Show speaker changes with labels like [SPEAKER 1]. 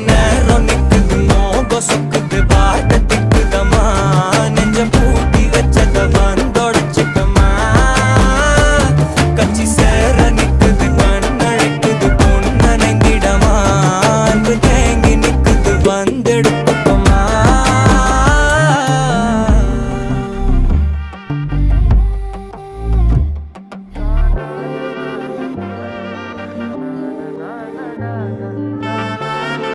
[SPEAKER 1] நேரம் நிக்குது மோகம் சொக்குது வாட்ட திக்குதமா நெஞ்ச பூட்டி வச்சத வந்தொடச்சிட்டமா கச்சி சேர நிக்குது கண்ணழைக்குது பொண்ணனைந்திடமா அன்பு தேங்கி நிக்குது வந்துட